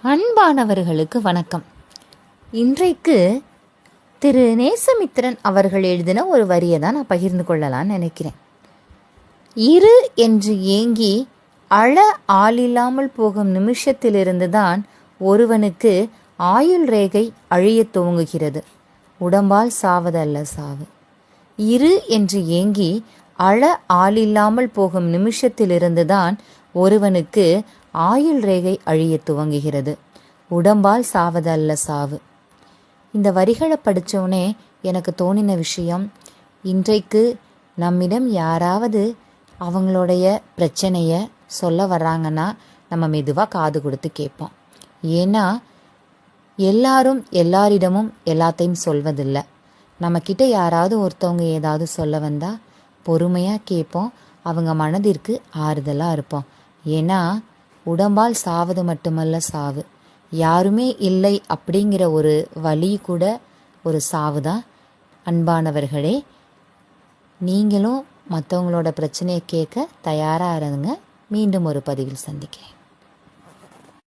அன்பானவர்களுக்கு வணக்கம். இன்றைக்கு திரு நேசமித்திரன் அவர்கள் எழுதின ஒரு வரியை தான் நான் பகிர்ந்து கொள்ளலான்னு நினைக்கிறேன். இரு என்று ஏங்கி அழ ஆளில்லாமல் போகும் நிமிஷத்திலிருந்து தான் ஒருவனுக்கு ஆயுள் ரேகை அழியத் துவங்குகிறது. உடம்பால் சாவதல்ல சாவு. இரு என்று ஏங்கி அழ ஆளில்லாமல் போகும் நிமிஷத்திலிருந்து தான் ஒருவனுக்கு ஆயுள் ரேகை அழிய துவங்குகிறது. உடம்பால் சாவதல்ல சாவு. இந்த வரிகளை படித்தோடனே எனக்கு தோணின விஷயம், இன்றைக்கு நம்மிடம் யாராவது அவங்களுடைய பிரச்சனையை சொல்ல வர்றாங்கன்னா நம்ம மெதுவாக காது கொடுத்து கேட்போம். ஏன்னா எல்லாரும் எல்லாரிடமும் எல்லாத்தையும் சொல்வதில்லை. நம்மக்கிட்ட யாராவது ஒருத்தவங்க ஏதாவது சொல்ல வந்தால் பொறுமையாக கேட்போம். அவங்க மனதிற்கு ஆறுதலாக இருப்போம். ஏன்னா உடம்பால் சாவது மட்டுமல்ல சாவு. யாருமே இல்லை அப்படிங்கிற ஒரு வழி கூட ஒரு சாவு தான். அன்பானவர்களே, நீங்களும் மற்றவங்களோட பிரச்சனையை கேட்க தயாராக இருங்க. மீண்டும் ஒரு பதிவில் சந்திக்கிறேன்.